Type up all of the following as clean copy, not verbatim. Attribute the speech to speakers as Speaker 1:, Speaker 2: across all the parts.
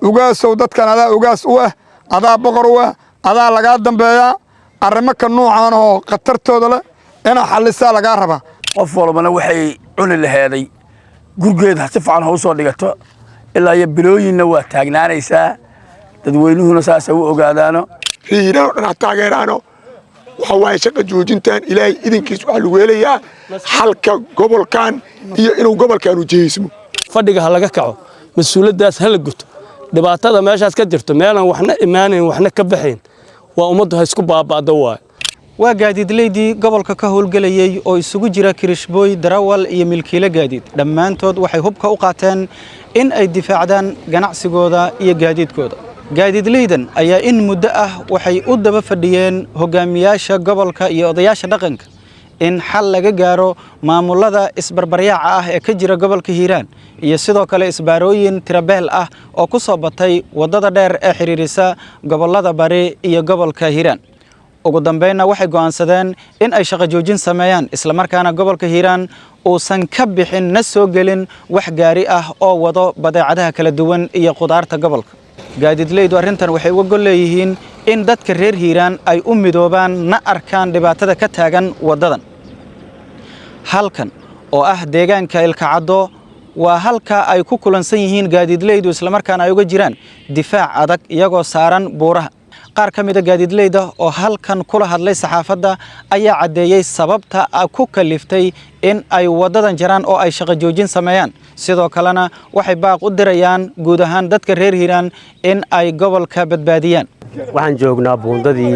Speaker 1: ugaas ودت كان هذا ugaas هذا بقر هذا لقى دنبيا الرمك النوع أنا قطرته ذلا أنا حلسة لقى ربا
Speaker 2: أفضل من وحي عن هذه جوجد هتفع عنه وصل لقته إلا يبلوي إنه تاجنا ريسا تدوينه نساس وقعدانه
Speaker 3: في هنا تاجرانه وحواي شق جوجنتان إلى إذن كيسوا الويليا حلقة قبل كان إنه قبل كانوا جيسمه
Speaker 4: فدقها لقى كعو مسؤولية داس هلقته dhibaatada meeshaas ka jirto meelan waxna iimaanin waxna ka baxeen waa umadu ha isku baabado
Speaker 5: waa gaadiidleydii gobolka ka howlgalayay oo isugu jira kirishbooy darawal iyo milkiile gaadiid dhammaantood waxay hubka u qaateen in ay difaacdaan ganacsigooda iyo gaadiidkooda gaadiidleydan ayaa in muddo ah waxay u daba fadhiyeen hogaamiyaasha gobolka iyo odayaasha dhaqanka in xal laga gaaro maamulada isbarbaryaaca ah ee ka jira gobolka Hiiraan iyo sidoo kale isbaarooyin tirabeel ah oo ku soo batay wadada dheer ee xiriirisa gobolada bari iyo gobolka Hiiraan ugu dambeynna waxay go'aansadeen in ay shaqo joojin sameeyaan isla markaana gobolka Hiiraan uusan ka bixin na soo gelin wax gaari ah oo wado badeecadaha kala duwan iyo qudaarta gobolka gaadiidleydu arrintan waxay uga gol leeyihiin in dadka reer Hiiraan ay u midoobaan na arkaan dhibaatada ka taagan wadadan halkan oo ah deegaanka Ilkacado waa halka ay ku kulansan yihiin gaadiidleydu isla markaana ay uga jiraan difaac adag iyagoo saaran buuraha qaar ka mid ah gaadiidleyda oo halkan kula hadlay saxaafadda ayaa cadeeyay sababta ku kaliftay in ay wadadan jaraan oo ay shaqo joojin sameeyaan sidoo kalena waxay baaq u dirayaan guud ahaan dadka reer Hiiraan in ay gobolka badbaadiyaan
Speaker 6: waxaan joognaa buundada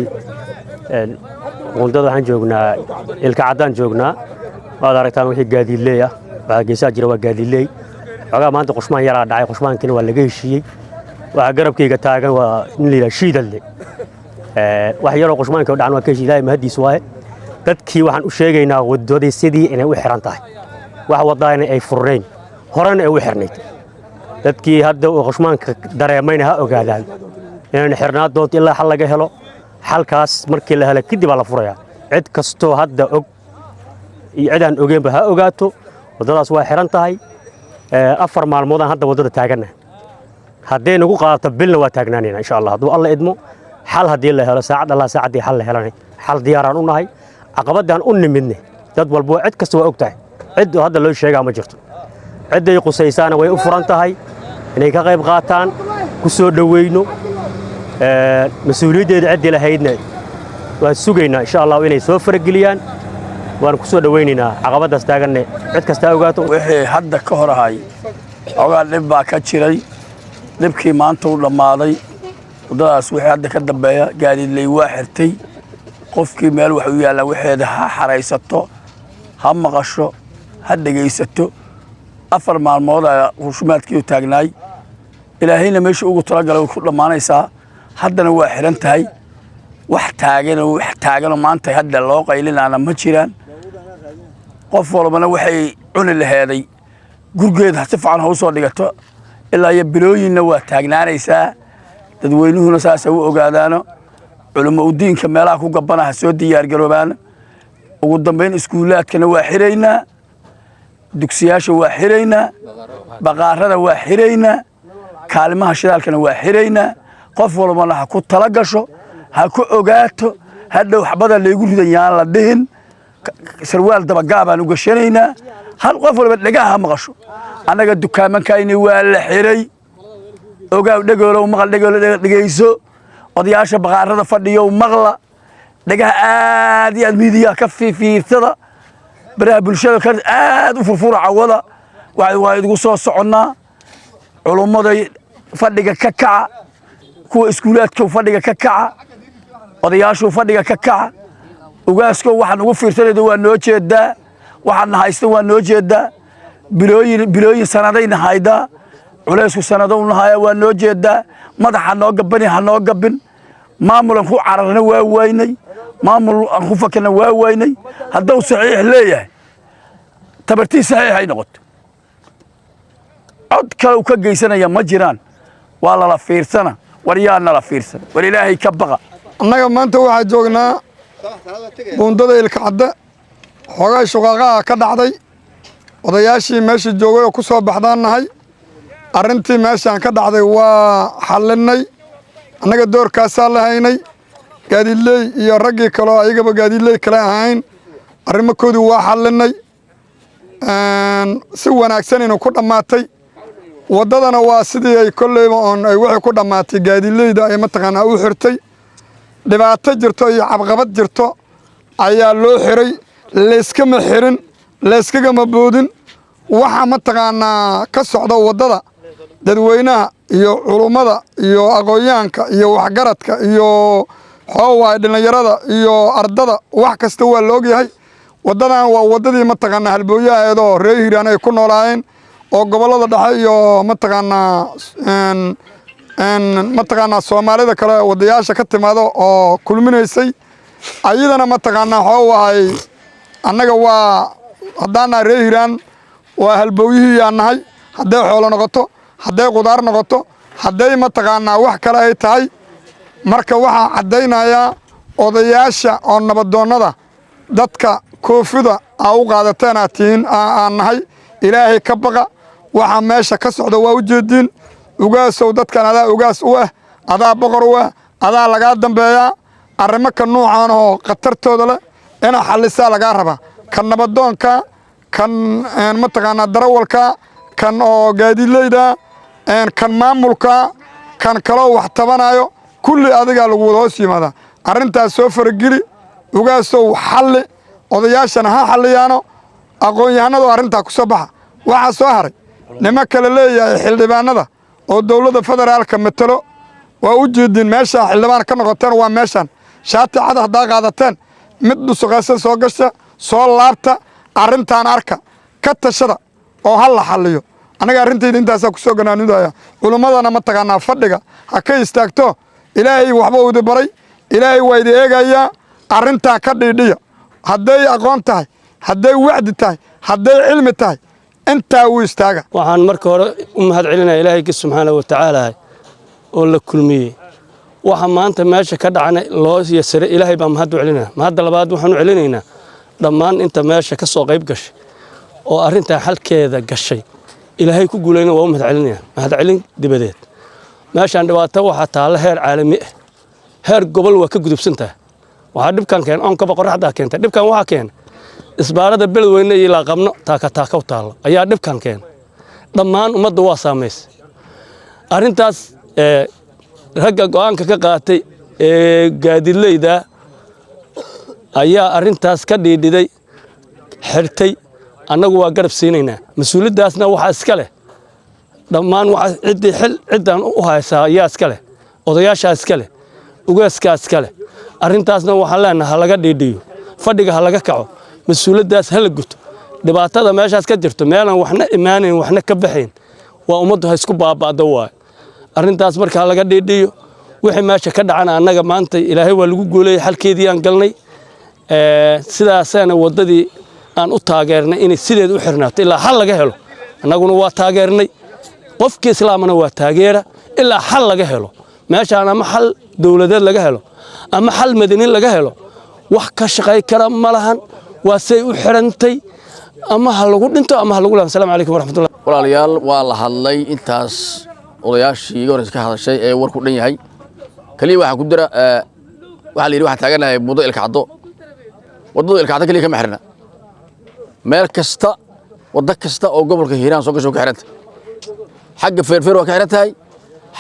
Speaker 6: waxaan joognaa Ilkacadaan joognaa waad aragtaan wixii gaadiidley ah waxa geesaa jira waa gaadiidley xogaa maanta qushmaan yaraa dhacay qushmaankiina waa laga heshiiyey waxa garabkayga taagan waa in la shiidale wax yaroo qushmaanka u dhacan waa ka heshiiyay mahadiis waaye dadkii waxaan u sheegaynaa wadadii sidii inay u xiran tahay wax wadaayna ay furnayn horena ay u xirnayd dadkii hadda qushmaanka dareemayna ha ogaadaan inaan xirnaa doonto ilaa xal laga helo xalkaas markii la helo kadib la furayaa cid kasto hadda og عدان أوجين بها أوجاتو ودرس واحد تاعي أفر مع الموضوع هذا ودرس تاجنا هدين نقول قارت بيلنا وتاجنانين إن شاء الله دو الله إدمو حل هدي الله هلا ساعد الله ساعد حل هلاني حل ديارنا هاي عقبات دان مني تدول بو عد كستوا أوقتها عد هذا اللي شيء عم جرت عد يقص سيسانة ويأفران تاعي إني كغيب غاتان كسر دوينو مسؤولية عد لهيدنا وسوقينا إن شاء الله ويني سوفر الجليان waan ku soo dhaweynina caqabadaas taaganne cid kasta ogaato
Speaker 2: wixii hadda ka horahay ogaa dib baa ka jiray dibkii maanta uu dhamaaday wadadaas wixii hadda ka dambeeya gaadiidley waa xirtay qofkii meel wax u yaala wixeeda ha xareysato ha maqasho ha dhageysato afar maalmood ay xushmaadkii taagnaay ilaahayna meesha ugu talagalay ku dhamaanaysa haddana waa xiran tahay wax taagan maanta hadda loo qaylinana ma jiraan qof walbana waxay cuni laheeday gurgeed hatifa عنه soo dhigato ilaa iyo bilooyinna waa taagnaanaysa dadweynuhuna saas u ogaadaano culimo u diinka meelaha ku gabanaha soo diyaar garoobaan ugu dambeyn iskuulaadkana waa xireynaa dugsiyaasha waa xireynaa baqaarada waa xireynaa kaalimaha shidaalkana waa xireynaa qof walbana ha ku tala gasho ha ku ogaato hadhow xabada leegu ridan yaan la dhihin sarwaal dabagaabaan uga shanaynaa hal qof walba dhagaha maqasho anaga dukaamankaayni waa la xiray ogaaw dhagoolow maqal dhagoolo dhageyso odayaasha baqaarada fadhiyo maqla dhagaha aad iyo aad miidiya ka fiirsada baraha bulshada ka aad u furfura cawada waa idigu soo soconnaa culumada fadhiga ka kaca kuwa iskuulaadka fadhiga ka kaca odayaashu fadhiga ka kaca ugaasko waxaan ugu fiirsanaydo waa noo jeedaa waxaan haysto waa noo jeedaa bilooyin sanadayna hayda culeysku sanado u nahaya waa noo jeedaa madaxa noo gabani ha noo gabin maamulan ku cararna waa waynay maamul aan ku fakana waa waynay hadduu saxiix leeyahay tabartii saxiix ay noqoto cod kale ka geysanaya ma jiraan waa la fiirsana war yaa nala fiirsan war ilaahay ka baqa
Speaker 1: annaga maanta waxaa joognaa buundada Ilkacado xogaa shaqaaqa ka dhacday odayaashii meesha joogay oo ku soo baxdaan nahay arrintii meeshaan ka dhacday waa xallinay annaga doorkaasaa la haynay gaadiidley iyo raggii kaloo ayagaba gaadiidley kale ahayn arrimakoodii waa xallinay si wanaagsan inuu ku dhammaatay waddadana waa sidii ay kolleyba oon ay wixii ku dhammaatay gaadiidleyda ay mataqaanaa u xirtay dhibaato jirto iyo cabqabad jirto ayaa loo xiray layskama xirin layskagama boodin waxa mataqaanaa ka socda waddada dadweynaha iyo culummada iyo aqoonyahanka iyo waxgaradka iyo xoowaay dhallinyarada iyo ardada wax kasta waa la ogyahay waddadan waa waddadii mataqaanaa halbooyaheedoo reer hiiraan ay ku noolaayeen oo gobollada dhexe iyo mataqaanaa soomaalida kale wadayaasha ka timaado oo kulminaysay ayadana mataqaanaa xoowaay annaga waa haddaannaha reer hiiraan waa halbooyihii yaa nahay hadday xoolo noqoto hadday qudaar noqoto hadday mataqaanaa wax kale ay tahay marka waxaa caddaynayaa odayaasha oo nabadoonnada dadka koofida aa u qaadateen aad tihiin aan nahay ilaahay ka baqa waxaa meesha ka socda waa u jeediin ugaasow dadkan adaa ugaas u ah adaa boqor u ah adaa lagaa dambeeyaa arrimo ka nuucaan oo khatartooda leh inaa xallisaa lagaa rabaa kan nabadoonka kan mataqaanaa darawalka kan oo gaadiidleyda kan maamulka kan kaloo wax tabanayo kulli adigaa lagu wada hoos yimaadaa arrintaas soo farageli ugaasow xalli odayaashana ha xalliyaano aqoon-yahanadu arrintaa ku soo baxa waxaa soo haray nima kale leeyahay xildhibaanada oo dowladda federaalka matalo waa u jeediin meeshaa xildhibaan ka noqoteen waa meeshaan shaati cad haddaa qaadateen mid dhusuqaysan soo gasha soo laabta arrintaan arka ka tashada oo ha la xalliyo annaga arrintayda intaasaa ku soo ganaanudaya culummadana mataqaanaa fadhiga ha ka istaagto ilaahay waxba idi baray ilaahay waa idi eegayaa arrintaa ka dhiidhiya hadday aqoon tahay hadday wacdi tahay hadday cilmi tahay intaa wuu istaaga
Speaker 4: waxaan marka hore u mahad celinaya ilaahayga subxaanahu watacaala oo la kulmiyey waxa maanta meesha ka dhacana loo yasare ilaahay baa mahad u celinaya mahadda labaad waxaan u celinaynaa dhammaan inta meesha ka soo qayb gashay oo arrintaa xalkeeda gashay ilaahay ku guulayna waa u mahad celinaya mahad celin dibadeed meeshaan dhibaato waxaa taalla heer caalami ah heer gobol waa ka gudubsan tahay waxaa dhibkan keen onkaba qoraxdaa keentay dhibkan waxaa keena isbaarada beledweyne iyo laaqabno taaka u taallo ayaa dhibkan keena dhammaan ummadda waa saamaysay arrintaas ragga go'aanka ka qaatay ee gaadiidleyda ayaa arrintaas ka dhiidhiday xirtay annagu waa garab siinaynaa mas-uuliyaddaasna waxaa iska leh dhammaan ciddaan u haysaa ayaa iska leh odayaashaa iska leh ugaaskaa iska leh arrintaasna waxaan leenaha ha laga dhiidhiyo fadhiga ha laga kaco mas-uuliyaddaas ha la guto dhibaatada meeshaas ka jirto meelaan waxna imaanayn waxna ka baxayn waa ummaddu ha isku baaba'do waayo arrintaas marka ha laga dhiidhiyo wixii meesha ka dhacana annaga maanta ilaahay waa lagu guuleeyey xalkeedii aan galnay sidaasaana waddadii aan u taageernay inay sideed u xirnaato ilaa xal laga helo annaguna waa taageernay qofkii islaamana waa taageera ilaa xal laga helo meeshaan ama xal dowladeed laga helo ama xal madaniin laga helo wax ka shaqay kara ma lahan waa say u xirantay ama ha lagu dhinto ama ha lagu lahan asalaamu calaykum waraxmatullah
Speaker 2: walaalayaal waa la hadlay intaas odayaashii iga horeysa ka hadashay ee warku dhan yahay kaliya waxaa ku jira waxaa la yidhi waxaan taaganahay muddo ilkacdo waddadu ilkacdo kaliya kama xirna meel kasta waddo kasta oo gobolka hiiraan soo gasho ka xiranta xagga feerfeer waa ka xiran tahay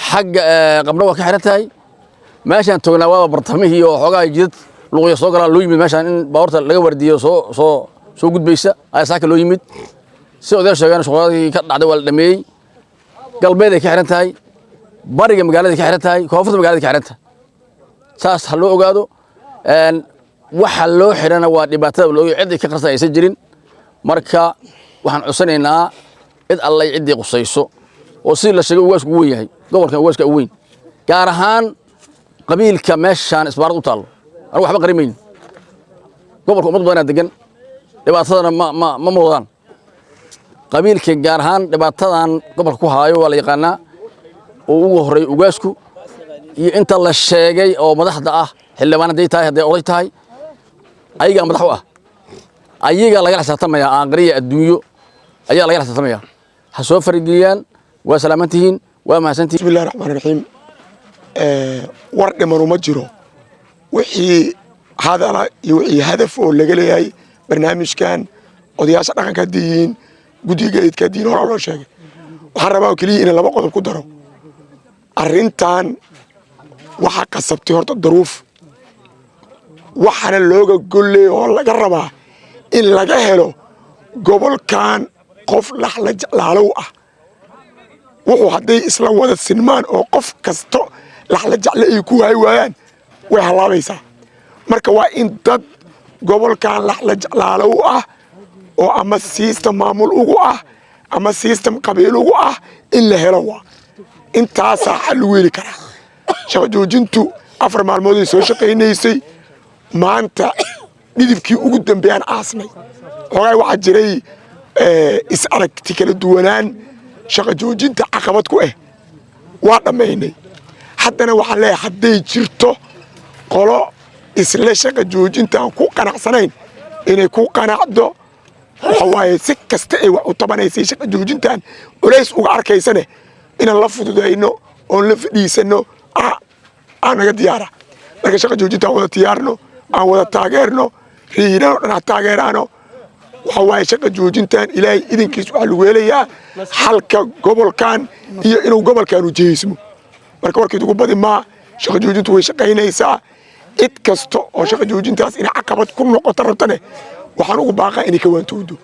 Speaker 2: xagga qabna waa ka xiran tahay meeshaan toognaa waaba bartamihii oo xoogaa jidad luqya soo galaa loo yimid meeshaan in baabuurta laga wardiyo soo gudbaysa ayaa saaka loo yimid si odayaal sheegeen shaqadii ka dhacday waa la dhameeyey galbeed ay ka xiran tahay bariga magaalada ka xiran tahay koonfurta magaalada ka xiran tahay saas ha loo ogaado waxa loo xirana waa dhibaatada loo cid ka qarsan aysan jirin marka waxaan codsanaynaa cid allay ciddii qusayso oo si la sheegay ugaasku weyn yahay gobolkan ugaaska weyn gaar ahaan qabiilka meeshaan isbaarad u taalo anigu waxba qarimayn gobolka ummad badan degan dhibaatadana ma moodaan qabiilka gaar ahaan dhibaatadan gobolka ku haayo waa la yaqaanaa oo ugu horeey ugaasku iyo inta la sheegay oo madaxda ah xildhibaan haday tahay haday oday tahay ayaga madax u ah ayaga laga xisaabtamaya aan qariya adduunyo ayaa laga xisaabtamaya ha soo fargeliyaan
Speaker 7: وسلامتهن ومحسنتهن.
Speaker 3: بسم الله الرحمن الرحيم. ورد منو جرو وحي هذا يوحي هدف ولا جلي برنامج كان odayaasha dhaqanka diin gudiga idka diin hore loo sheegay waxa rabaa kaliya in laba qodob ku daro arintan waxa qasabtay horta daruuf waxana looga gollay oo laga rabaa in laga helo gobolkan qof la jeclaalow ah wuxuu haday isla wada sinmaan oo qof kasto la jeclay ay ku hay waayaan way halaabaysaa marka waa in dad gobolkan la jeclaalow ah oo ama system maamul ugu ah ama system qabiil ugu ah in la helo waa intaas xal weeli kara shaqo joojintu 4 maalmood ay soo shaqeynaysay maanta midibkii ugu dambeeyaan aasnay xogaa waxa jiray is aragti kala duwanaan shaqo joojinta caqabad ku ah waa dhameynay haddana waxa leeyahay haday jirto qolo isla shaqo joojinta ku qanacsanayn inay ku qanacdo waxawaaye si kasta ay wax u tabanaysay shaqo joojintan culays uga arkaysane inaan la fududayno oo la fadhiisano aan naga diyaara marka shaqo joojinta wada diyaarno aan wada taageerno riirano dhan taageerano waxawaaye shaqo joojintan ilaahay idinkiis waxa lagu helayaa halka gobolkan iyo inuu gobolkan u jeesmo marka warkii ugu badi ma shaqo joojintu way shaqaynaysaa cid kasta oo shaqo joojintaas in caqabad ku noqoto rabtane waxaan ugu baaqaa inay ka waantoodo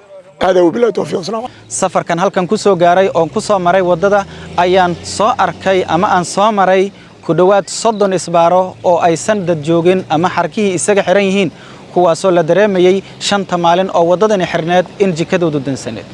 Speaker 3: aad u bilaa tawfiiq salaam
Speaker 5: safarkan halkan ku soo gaaray oo ku soo maray wadada ayaan soo arkay ama aan soo maray ku dhawaad 30 isbaaro oo aysan dad joogin ama xarkihii isaga xiran yihiin kuwaasoo la dareemayay 5 maalin oo wadadani xirneed in jikadoodu dansaneed